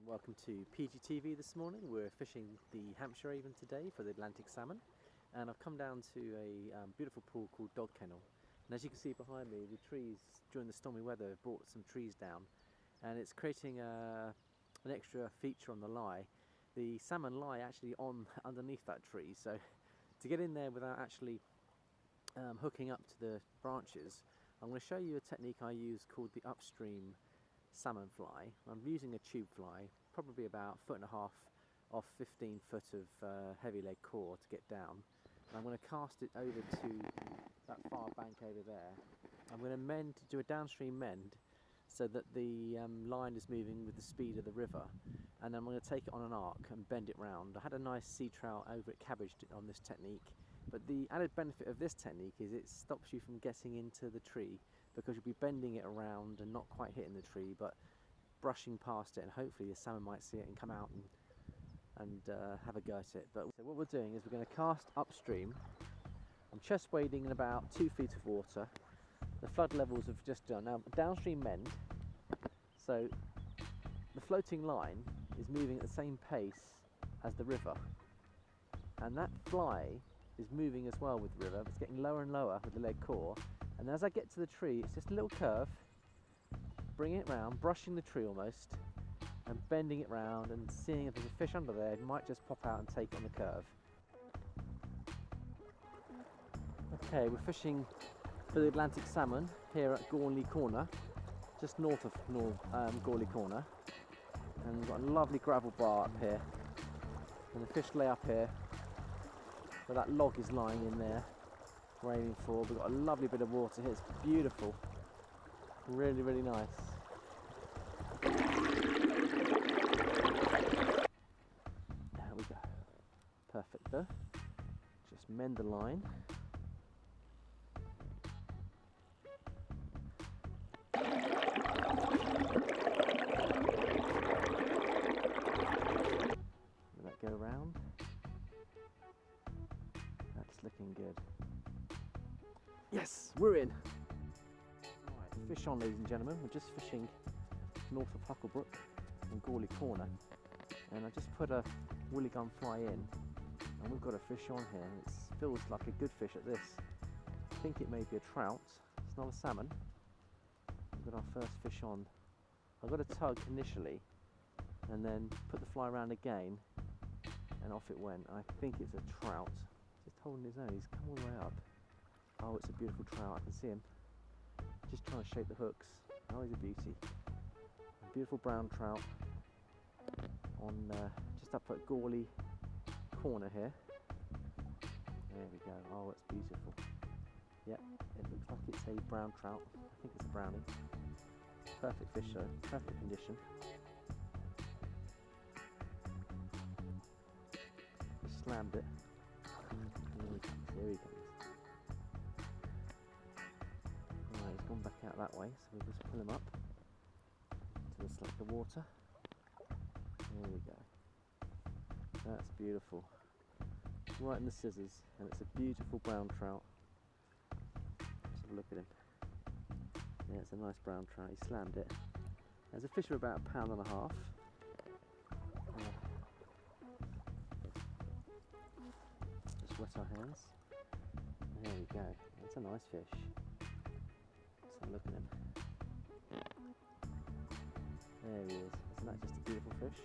Welcome to PGTV this morning. We're fishing the Hampshire Avon today for the Atlantic salmon, and I've come down to a beautiful pool called Dog Kennel. And as you can see behind me, the trees during the stormy weather have brought some trees down, and it's creating an extra feature on the lie. The salmon lie actually underneath that tree, so to get in there without actually hooking up to the branches, I'm going to show you a technique I use called the upstream salmon fly. I'm using a tube fly, probably about 1.5 foot off 15 foot of heavy leg core to get down. And I'm going to cast it over to that far bank over there. I'm going to do a downstream mend so that the line is moving with the speed of the river, and then I'm going to take it on an arc and bend it round. I had a nice sea trout over at Cabbage on this technique, but the added benefit of this technique is it stops you from getting into the tree, because you'll be bending it around and not quite hitting the tree but brushing past it, and hopefully the salmon might see it and come out and have a go at it. But so what we're doing is we're going to cast upstream. I'm chest wading in about 2 feet of water. The flood levels have just done. Now downstream mend, so the floating line is moving at the same pace as the river, and that fly is moving as well with the river. It's getting lower and lower with the leg core, and as I get to the tree, it's just a little curve, bringing it round, brushing the tree almost, and bending it round and seeing if there's a fish under there. It might just pop out and take it on the curve. Okay, we're fishing for the Atlantic salmon here at Gorley Corner, just north of Gorley Corner, and we've got a lovely gravel bar up here, and the fish lay up here where that log is lying in there. We're aiming for. We've got a lovely bit of water here. It's beautiful, really, really nice. There we go. Perfect though. Just mend the line. Let that go around. That's looking good. Yes, we're in. Right, fish on, ladies and gentlemen. We're just fishing north of Hucklebrook in Gorley Corner, and I just put a willie gun fly in, and we've got a fish on here. It feels like a good fish at this. I think it may be a trout. It's not a salmon. We've got our first fish on. I got a tug initially, and then put the fly around again, and off it went. I think it's a trout. Just holding his own. He's come all the way up. Oh, it's a beautiful trout. I can see him. Just trying to shape the hooks. Oh, he's a beauty. A beautiful brown trout on just up at Gorley Corner here. There we go. Oh, it's beautiful. Yep, it looks like it's a brown trout. I think it's a brownie. Perfect fish though. Perfect condition. Just slammed it. Here he comes. Here he comes. He's gone back out that way, so we'll just pull him up to the water. There we go. That's beautiful. Right in the scissors, and it's a beautiful brown trout. Let's have a look at him. Yeah, it's a nice brown trout. He slammed it. There's a fish of about 1.5 pounds. Just wet our hands. There we go. It's a nice fish. Let's have a look at him. There he is. Isn't that just a beautiful fish?